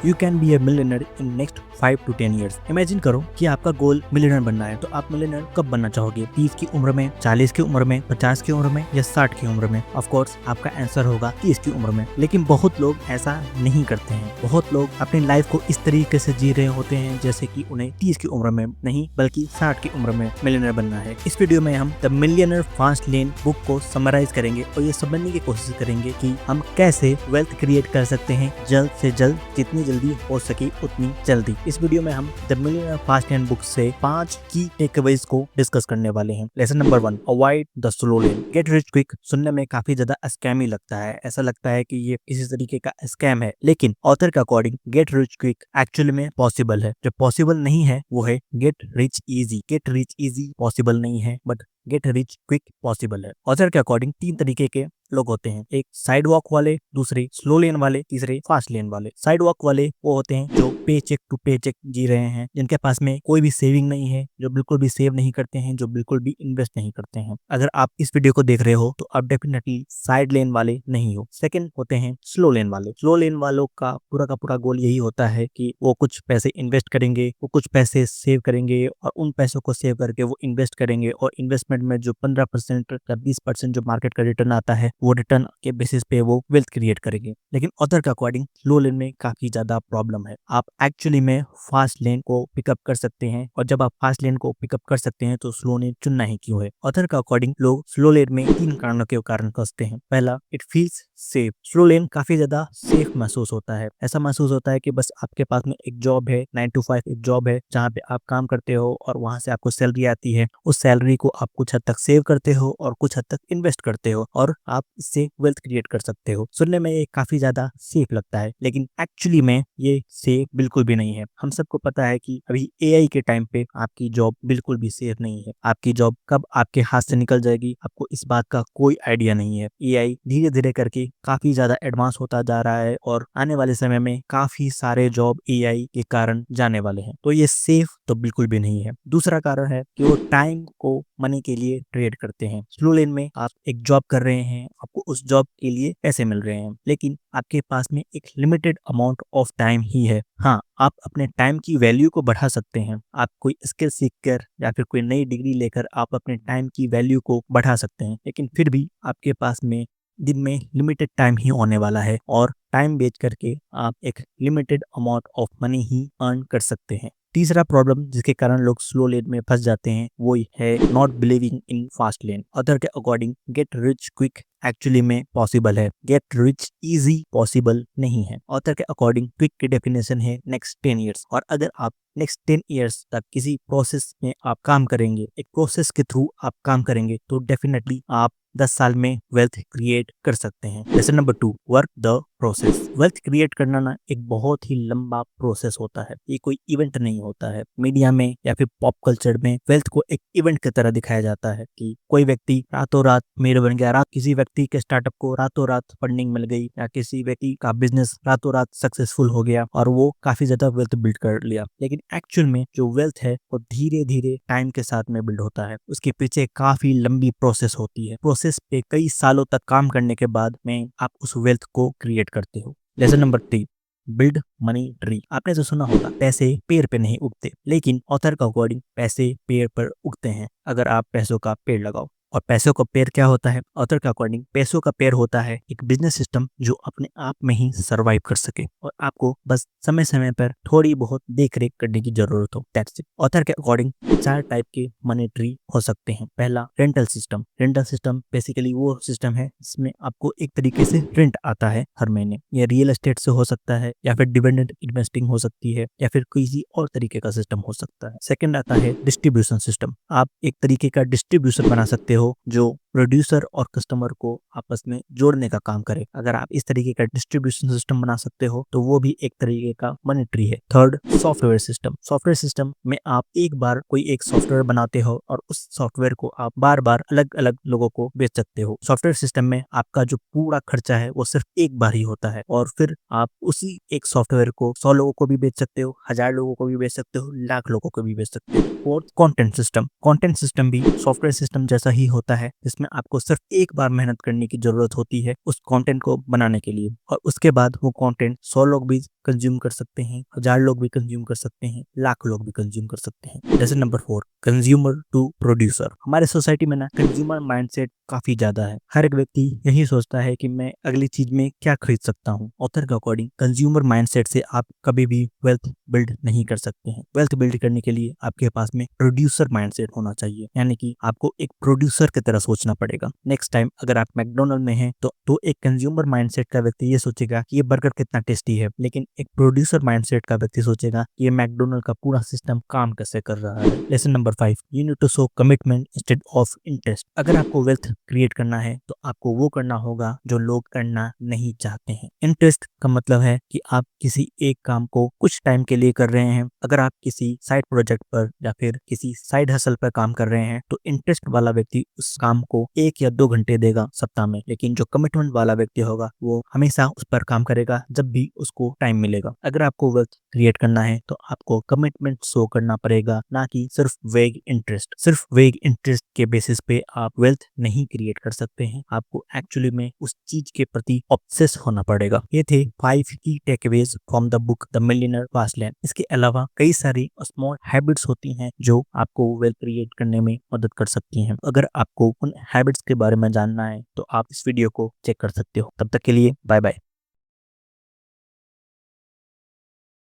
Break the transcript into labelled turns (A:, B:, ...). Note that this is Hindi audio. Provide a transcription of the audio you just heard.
A: You can be A millionaire in next 5 to 10 years। Imagine करो कि आपका गोल मिलियनर बनना है, तो आप मिलियनर कब बनना चाहोगे? 30 की उम्र में, 40 की उम्र में, 50 की उम्र में या 60 की उम्र में? ऑफ कोर्स आपका आंसर होगा 30 की उम्र में। लेकिन बहुत लोग ऐसा नहीं करते हैं। बहुत लोग अपनी लाइफ को इस तरीके से जी रहे होते हैं जैसे कि उन्हें 30 की उम्र में नहीं बल्कि 60 की उम्र में मिलियनर बनना है। इस वीडियो में हम the millionaire fast lane book को समराइज करेंगे और ये समझने की कोशिश करेंगे कि हम कैसे वेल्थ क्रिएट कर सकते हैं जल्द से जल्द, जितनी जल्दी हो सके उतनी जल्दी। इस वीडियो में हम the millionaire fast lane book से 5 की टेकअवेज को डिस्कस करने वाले हैं। Lesson number 1, avoid the slow lane. Gate rich quick सुनने में काफी ज्यादा स्कैमी लगता है। ऐसा लगता है कि ये किसी तरीके का स्कैम है, लेकिन ऑथर के according get rich quick actually में पॉसिबल है। जो पॉसिबल नहीं है वो है get rich easy. Gate rich easy possible नहीं है, but get rich quick possible है। ऑथर के अकॉर्डिंग 3 तरीके के लोग होते हैं, एक साइड वॉक वाले, दूसरे स्लो लेन वाले, तीसरे फास्ट लेन वाले। साइड वॉक वाले वो होते हैं जो पे चेक टू पे चेक जी रहे हैं, जिनके पास में कोई भी सेविंग नहीं है, जो बिल्कुल भी सेव नहीं करते हैं, जो बिल्कुल भी इन्वेस्ट नहीं करते हैं। अगर आप इस वीडियो को देख रहे हो तो आप डेफिनेटली साइड लेन वाले नहीं हो। सेकंड होते हैं स्लो लेन वाले। स्लो लेन वालों का पूरा गोल यही होता है कि वो कुछ पैसे इन्वेस्ट करेंगे, वो कुछ पैसे सेव करेंगे और उन पैसों को सेव करके वो इन्वेस्ट करेंगे और इन्वेस्टमेंट में जो 15% या 20% जो मार्केट का रिटर्न आता है वो रिटर्न के बेसिस पे वो वेल्थ क्रिएट करेंगे। लेकिन ऑथर के अकॉर्डिंग स्लो लेन में काफी ज्यादा प्रॉब्लम है। आप एक्चुअली में फास्ट लेन को पिकअप कर सकते हैं और जब आप फास्ट लेन को पिकअप कर सकते हैं तो स्लो लेन चुनना ही क्यों है? ऑथर के अकॉर्डिंग लोग स्लो लेन में 3 कारणों के कारण फंसते हैं। पहला, इट फील्स सेफ। स्लो लेन काफी ज्यादा सेफ महसूस होता है। ऐसा महसूस होता है कि बस आपके पास में एक जॉब है, 9 to 5 एक जॉब है जहाँ पे आप काम करते हो और वहां से आपको सैलरी आती है। उस सैलरी को आप कुछ हद तक सेव करते हो और कुछ हद तक इन्वेस्ट करते हो और आप इससे वेल्थ क्रिएट कर सकते हो। सुनने में ये काफी ज्यादा सेफ लगता है, लेकिन एक्चुअली में ये सेफ बिल्कुल भी नहीं है। हम सबको पता है कि अभी एआई के टाइम पे आपकी जॉब बिल्कुल भी सेफ नहीं है। आपकी जॉब कब आपके हाथ से निकल जाएगी आपको इस बात का कोई आइडिया नहीं है। एआई धीरे धीरे करके काफी ज्यादा एडवांस होता जा रहा है और आने वाले समय में काफी सारे जॉब एआई के कारण जाने वाले हैं, तो ये सेफ तो बिल्कुल भी नहीं है। दूसरा कारण है कि वो टाइम को मनी के लिए ट्रेड करते हैं। स्लो लेन में आप एक जॉब कर रहे हैं, आपको उस जॉब के लिए पैसे मिल रहे हैं, लेकिन आपके पास में एक लिमिटेड अमाउंट ऑफ टाइम ही है। हाँ, आप अपने टाइम की वैल्यू को बढ़ा सकते हैं। आप कोई स्किल सीख कर या फिर कोई नई डिग्री लेकर आप अपने टाइम की वैल्यू को बढ़ा सकते हैं, लेकिन फिर भी आपके पास में दिन में लिमिटेड टाइम ही होने वाला है और टाइम बेच करके आप एक limited amount of money he earn कर सकते हैं। तीसरा प्रॉब्लम जिसके कारण लोग स्लो लेन में फंस जाते हैं वो है not believing in fast lane. Author के according get rich quick actually में पॉसिबल है, गेट रिच इजी पॉसिबल नहीं है। ऑथर के अकॉर्डिंग क्विक की डेफिनेशन है नेक्स्ट 10 ईयर्स, और अगर आप नेक्स्ट 10 ईयर्स तक किसी प्रोसेस में आप काम करेंगे, एक प्रोसेस के थ्रू आप काम करेंगे, तो डेफिनेटली आप 10 साल में वेल्थ क्रिएट कर सकते हैं। Lesson number 2, work the process. Wealth create करना ना एक बहुत ही लंबा प्रोसेस होता है। ये कोई इवेंट नहीं होता है। मीडिया में या फिर पॉप कल्चर में वेल्थ को एक इवेंट की तरह दिखाया जाता है कि कोई व्यक्ति रातों रात अमीर बन गया, किसी व्यक्ति के स्टार्टअप को रातों रात फंडिंग मिल गई, या किसी व्यक्ति का बिजनेस रातों रात सक्सेसफुल हो गया और वो काफी ज्यादा वेल्थ बिल्ड कर लिया। लेकिन एक्चुअल में जो वेल्थ है वो धीरे धीरे टाइम के साथ में बिल्ड होता है। उसके पीछे काफी लंबी प्रोसेस होती है। प्रोसेस पे कई सालों तक काम करने के बाद में आप उस वेल्थ को क्रिएट करते हो। Lesson number 3, build money tree. आपने तो सुना होगा पैसे पेड़ पे नहीं उगते, लेकिन ऑथर का अकॉर्डिंग पैसे पेड़ पर उगते हैं अगर आप पैसों का पेड़ लगाओ। और पैसों का पेड़ क्या होता है? ऑथर के अकॉर्डिंग पैसों का पेड़ होता है एक बिजनेस सिस्टम जो अपने आप में ही सरवाइव कर सके और आपको बस समय समय पर थोड़ी बहुत देख रेख करने की जरूरत हो। That's it. ऑथर के अकॉर्डिंग 4 टाइप के मनी ट्री हो सकते हैं। पहला, rental system. Rental system basically वो सिस्टम है जिसमें आपको एक तरीके से रेंट आता है हर महीने। ये रियल एस्टेट से हो सकता है या फिर डिविडेंड इन्वेस्टिंग हो सकती है या फिर किसी और तरीके का सिस्टम हो सकता है। सेकंड आता है डिस्ट्रीब्यूशन सिस्टम। आप एक तरीके का डिस्ट्रीब्यूशन बना सकते हो जो प्रोड्यूसर और कस्टमर को आपस में जोड़ने का काम करे। अगर आप इस तरीके का डिस्ट्रीब्यूशन सिस्टम बना सकते हो तो वो भी एक तरीके का मनी ट्री है। Third, software system. Software system में आप एक बार कोई एक सॉफ्टवेयर बनाते हो और उस सॉफ्टवेयर को आप बार बार अलग अलग लोगों को बेच सकते हो। सॉफ्टवेयर सिस्टम में आपका जो पूरा खर्चा है वो सिर्फ एक बार ही होता है और फिर आप उसी एक सॉफ्टवेयर को 100 लोगों को भी बेच सकते हो, 1000 लोगों को भी बेच सकते हो, लाख लोगों को भी बेच सकते हो। Fourth, content system. Content system भी सॉफ्टवेयर सिस्टम जैसा ही होता है जिसमें आपको सिर्फ एक बार मेहनत करने की जरूरत होती है उस कंटेंट को बनाने के लिए, और उसके बाद वो कंटेंट 100 लोग भी कंज्यूम कर सकते हैं, 1000 लोग भी कंज्यूम कर सकते हैं, लाख लोग भी कंज्यूम कर सकते हैं। जैसे नंबर 4, कंज्यूमर टू प्रोड्यूसर। हमारे सोसाइटी में ना कंज्यूमर माइंडसेट काफी ज्यादा है। हर एक व्यक्ति यही सोचता है कि मैं अगली चीज में क्या खरीद सकता हूँ। ऑथर के अकॉर्डिंग कंज्यूमर माइंडसेट से आप कभी भी वेल्थ बिल्ड नहीं कर सकते हैं। वेल्थ बिल्ड करने के लिए आपके पास में प्रोड्यूसर माइंडसेट होना चाहिए, यानी कि आपको एक प्रोड्यूसर की तरह सोचना पड़ेगा। नेक्स्ट टाइम अगर आप मैकडोनल्ड में हैं तो एक कंज्यूमर माइंडसेट का व्यक्ति ये सोचेगा कि ये बर्गर कितना टेस्टी है, लेकिन एक प्रोड्यूसर माइंडसेट का व्यक्ति सोचेगा कि ये मैकडोनल्ड का पूरा सिस्टम काम कैसे कर रहा है। Lesson number 5, you need to show commitment instead of interest. अगर आपको वेल्थ क्रिएट करना है तो आपको वो करना होगा जो लोग करना नहीं चाहते हैं। इंटरेस्ट का मतलब है कि आप किसी एक काम को कुछ टाइम के लिए कर रहे हैं। अगर आप किसी साइड प्रोजेक्ट पर या फिर किसी साइड हसल पर काम कर रहे हैं तो इंटरेस्ट वाला व्यक्ति उस काम को 1 या 2 घंटे देगा सप्ताह में, लेकिन जो कमिटमेंट वाला व्यक्ति होगा वो हमेशा उस पर काम करेगा जब भी उसको टाइम मिलेगा। अगर आपको वेल्थ क्रिएट करना है तो आपको कमिटमेंट शो करना पड़ेगा, ना कि सिर्फ वेग इंटरेस्ट। सिर्फ वेग इंटरेस्ट के बेसिस पे आप वेल्थ नहीं क्रिएट कर सकते हैं। आपको एक्चुअली में उस चीज के प्रति ऑब्सेस होना पड़ेगा। ये थे 5 की takeaways from the book the millionaire fast lane. इसके अलावा कई सारी स्मॉल हैबिट्स होती हैं जो आपको वेल्थ क्रिएट करने में मदद कर सकती हैं। अगर आपको उन हैबिट्स के बारे में जानना है तो आप इस वीडियो को चेक कर सकते हो। तब तक के लिए बाय बाय।